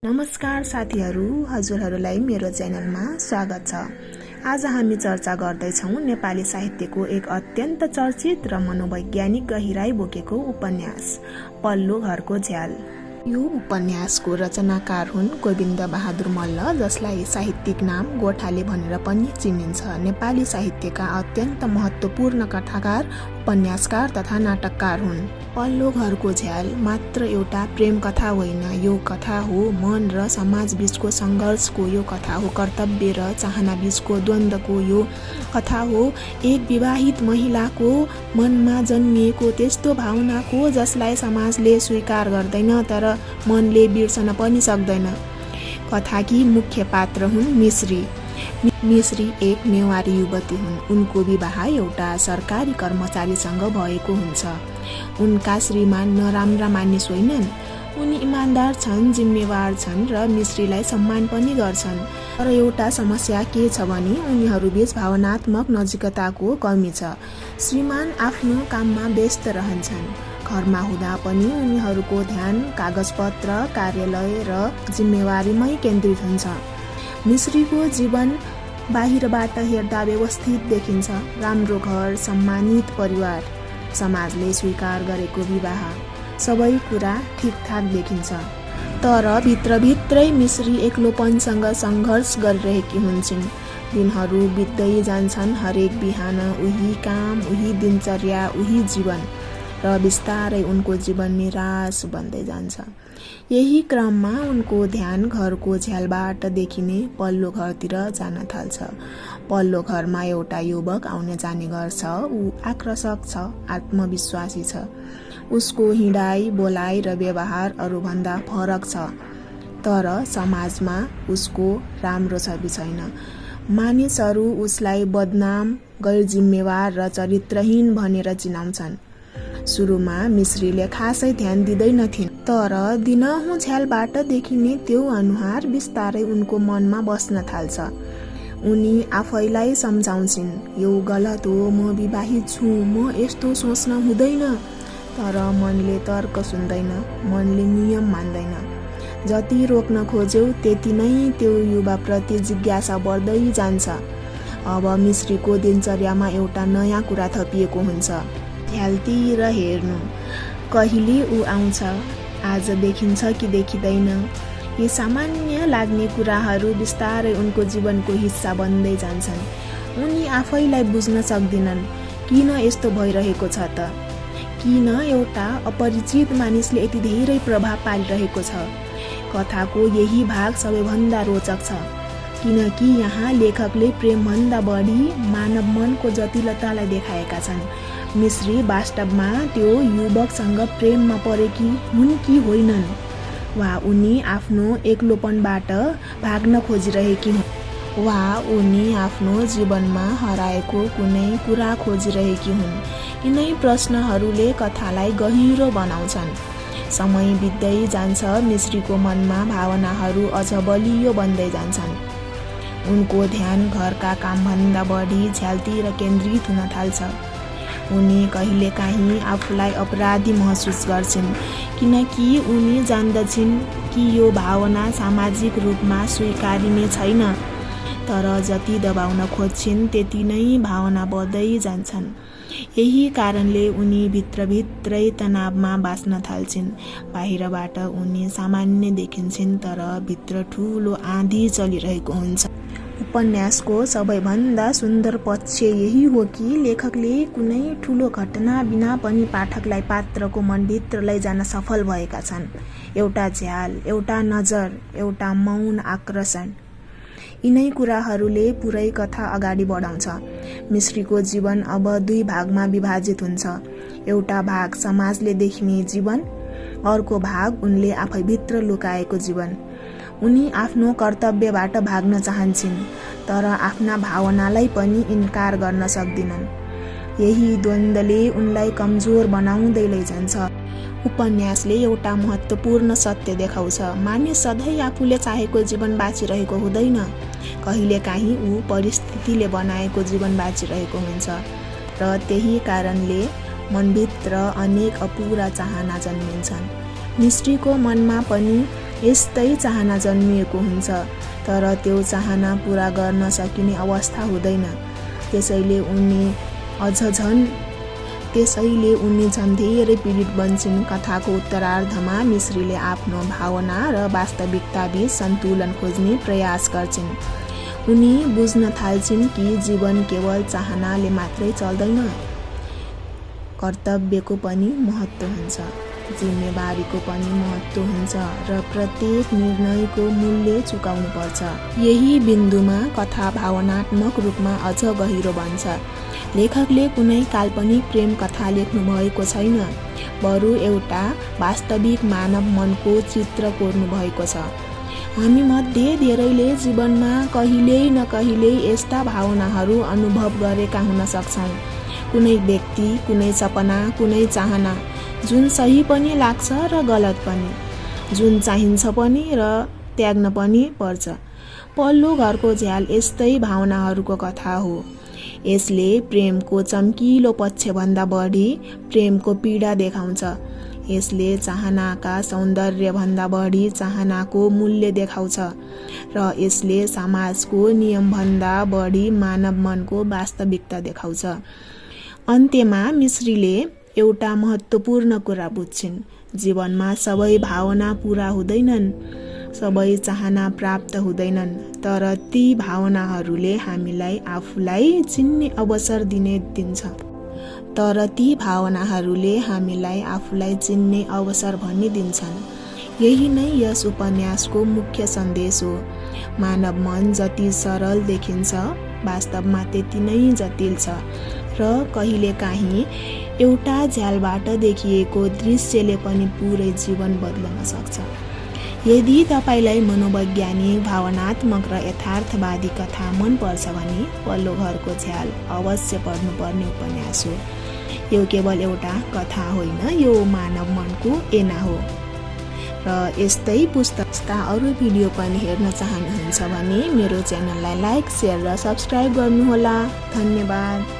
नमस्कार साथीहरू, हजुरहरूलाई मेरो च्यानलमा स्वागत छ। आज हामी चर्चा गर्दैछौँ नेपाली साहित्यको एक अत्यन्त चर्चित र मनोवैज्ञानिक गहिराई बोकेको उपन्यास पल्लो घरको झ्याल। यो उपन्यासको रचनाकार हुन् गोविन्द बहादुर मल्ल, जसलाई साहित्यिक नाम गोठाले भनेर पनि चिनिन्छ। नेपाली साहित्यका अत्यन्त महत्त्वपूर्ण कथाकार, उपन्यासकार तथा नाटककार हुन्। पल्लो घरको झ्याल मात्र एउटा प्रेम कथा होइन, यो कथा हो मन र समाज बीचको सङ्घर्षको, यो कथा हो कर्तव्य र चाहना बीचको द्वन्द्वको, यो कथा हो एक विवाहित महिलाको मनमा जन्मिएको त्यस्तो भावनाको जसलाई समाजले स्वीकार गर्दैन तर मनले बिर्सन पनि सक्दैन। कथाकी मुख्य पात्र हुन् मिश्री। मिश्री एक नेवारी युवती हुन्। उनको विवाह एउटा सरकारी कर्मचारीसँग भएको हुन्छ। उनका श्रीमान नराम्रा मानिस होइनन्। उनी इमान्दार छन्, जिम्मेवार छन् र मिश्रीलाई सम्मान पनि गर्छन्। तर एउटा समस्या के छ भने उनीहरूबीच भावनात्मक नजिकताको कमी छ। श्रीमान आफ्नो काममा व्यस्त रहन्छन्। घरमा हुँदा पनि उनीहरूको ध्यान कागजपत्र, कार्यालय र जिम्मेवारीमै केन्द्रित हुन्छ। मिश्रीको जीवन बाहिरबाट हेर्दा व्यवस्थित देखिन्छ। राम्रो घर, सम्मानित परिवार, समाजले स्वीकार गरेको विवाह, सबै कुरा ठिकठाक देखिन्छ। तर भित्रभित्रै मिश्री एक्लोपनसँग सङ्घर्ष गरिरहेकी हुन्छन्। दिनहरू बित्दै जान्छन्, हरेक बिहान उही काम, उही दिनचर्या, उही जीवन, र बिस्तारै उनको जीवन निराश बन्दै जान्छ। यही क्रममा उनको ध्यान घरको झ्यालबाट देखिने पल्लो घरतिर जान थाल्छ। पल्लो घरमा एउटा युवक आउने जाने गर्छ। ऊ आकर्षक छ, आत्मविश्वासी छ। उसको हिँडाइ, बोलाइ र व्यवहार अरूभन्दा फरक छ। तर समाजमा उसको राम्रो छवि छैन। मानिसहरू उसलाई बदनाम, गैरजिम्मेवार र चरित्रहीन भनेर चिनाउँछन्। सुरुमा मिश्रीले खासै ध्यान दिँदैनथिन्, तर दिनहुँ झ्यालबाट देखिने त्यो अनुहार बिस्तारै उनको मनमा बस्न थाल्छ। उनी आफैलाई सम्झाउँछिन्, यो गलत हो, म विवाहित छु, म यस्तो सोच्न हुँदैन। तर मनले तर्क सुन्दैन, मनले नियम मान्दैन। जति रोक्न खोज्यौ त्यति नै त्यो युवाप्रति जिज्ञासा बढ्दै जान्छ। अब मिश्रीको दिनचर्यामा एउटा नयाँ कुरा थपिएको हुन्छ। झ्यालतिर हेर्नु। कहिले ऊ आउँछ, आज देखिन्छ कि देखिँदैन। यी सामान्य लाग्ने कुराहरू बिस्तारै उनको जीवनको हिस्सा बन्दै जान्छन्। उनी आफैलाई बुझ्न सक्दिनन्, किन यस्तो भइरहेको छ त? किन एउटा अपरिचित मानिसले यति धेरै प्रभाव पारिरहेको छ? कथाको यही भाग सबैभन्दा रोचक छ, किनकि यहाँ लेखकले प्रेमभन्दा बढी मानव मनको जटिलतालाई देखाएका छन्। मिश्री वास्तवमा त्यो युवकसँग प्रेममा परेकी हुन् कि होइनन्, वा उनी आफ्नो एक्लोपनबाट भाग्न खोजिरहेकी हुन्, वा उनी आफ्नो जीवनमा हराएको कुनै कुरा खोजिरहेकी हुन्। यिनै प्रश्नहरूले कथालाई गहिरो बनाउँछन्। समय बित्दै जान्छ, मिश्रीको मनमा भावनाहरू अझ बलियो बन्दै जान्छन्। उनको ध्यान घरका कामभन्दा बढी झ्यालतिर केन्द्रित हुन थाल्छ। उनी कहिलेकाहीँ आफूलाई अपराधी महसुस गर्छिन्, किनकि उनी जान्दछिन् कि यो भावना सामाजिक रूपमा स्वीकारिने छैन। तर जति दबाउन खोज्छिन् त्यति नै भावना बढ्दै जान्छन्। यही कारणले उनी भित्रभित्रै तनावमा बाँच्न थाल्छिन्। बाहिरबाट उनी सामान्य देखिन्छन्, तर भित्र ठुलो आँधी चलिरहेको हुन्छ। उपन्यासको सबैभन्दा सुन्दर पक्ष यही हो कि लेखकले कुनै ठुलो घटना बिना पनि पाठकलाई पात्रको मनभित्र लैजान सफल भएका छन्। एउटा झ्याल, एउटा नजर, एउटा मौन आकर्षण, यिनै कुराहरूले पुरै कथा अगाडि बढाउँछ। मिश्रीको जीवन अब दुई भागमा विभाजित हुन्छ। एउटा भाग समाजले देखिने जीवन, अर्को भाग उनले आफैभित्र लुकाएको जीवन। उनी आफ्नो कर्तव्यबाट भाग्न चाहन्छन्, तर आफ्ना भावनालाई पनि इन्कार गर्न सक्दिनन्। यही द्वन्द्वले उनलाई कमजोर बनाउँदै लैजान्छ। उपन्यासले एउटा महत्त्वपूर्ण सत्य देखाउँछ, मानिस सधैँ आफूले चाहेको जीवन बाँचिरहेको हुँदैन। कहिलेकाहीँ ऊ परिस्थितिले बनाएको जीवन बाँचिरहेको हुन्छ, र त्यही कारणले मनभित्र अनेक अपुरा चाहना जन्मिन्छन्। मिश्रीको मनमा पनि यस्तै चाहना जन्मिएको हुन्छ, तर त्यो चाहना पूरा गर्न सकिने अवस्था हुँदैन। त्यसैले उनी झन् धेरै पीडित बन्छन्। कथाको उत्तरार्धमा मिश्रीले आफ्नो भावना र वास्तविकता बीच सन्तुलन खोज्ने प्रयास गर्छिन्। उनी बुझ्न थाल्छिन् कि जीवन केवल चाहनाले मात्रै चल्दैन, कर्तव्यको पनि महत्त्व हुन्छ, जिम्मेवारीको पनि महत्त्व हुन्छ र प्रत्येक निर्णयको मूल्य चुकाउनुपर्छ। यही बिन्दुमा कथा भावनात्मक रूपमा अझ गहिरो बन्छ। लेखकले कुनै काल्पनिक प्रेम कथा लेख्नु भएको छैन, बरु एउटा वास्तविक मानव मनको चित्र कोर्नु भएको छ। हामी मध्ये धेरैले जीवनमा कहिल्यै न कहिल्यै यस्ता भावनाहरू अनुभव गरेका हुन सक्छौँ। कुनै व्यक्ति, कुनै सपना, कुनै चाहना जुन सही पनि लाग्छ र गलत पनि, जुन चाहिन्छ पनि र त्याग्न पनि पर्छ। पल्लो घरको झ्याल यस्तै भावनाहरूको कथा हो। यसले प्रेमको चम्किलो पक्षभन्दा बढी प्रेमको पीडा देखाउँछ। यसले चाहनाका सौन्दर्यभन्दा बढी चाहनाको मूल्य देखाउँछ र यसले समाजको नियमभन्दा बढी मानव मनको वास्तविकता देखाउँछ। अन्त्यमा मिश्रीले एउटा महत्त्वपूर्ण कुरा बुझ्छिन्। जीवनमा सबै भावना पूरा हुँदैनन्, सबै चाहना प्राप्त हुँदैनन्, तर ती भावनाहरूले हामीलाई आफूलाई चिन्ने अवसर भन्ने दिन्छन्। यही नै यस उपन्यासको मुख्य सन्देश हो। मानव मन जति सरल देखिन्छ, वास्तवमा त्यति नै जटिल छ र कहिलेकाहीँ एउटा झ्यालबाट देखिएको दृश्यले पनि पुरै जीवन बदल्न सक्छ। यदि तपाईलाई मनोवैज्ञानिक, भावनात्मक र यथार्थवादी कथा मन पर्छ भने पल्लो घरको झ्याल अवश्य पढ्नुपर्ने उपन्यास हो। यो केवल एउटा कथा होइन, यो मानव मनको ऐना हो। र यस्तै पुस्तकका अरू भिडियो पनि हेर्न चाहनुहुन्छ भने मेरो च्यानललाई लाइक, सेयर र सब्स्क्राइब गर्नुहोला। धन्यवाद।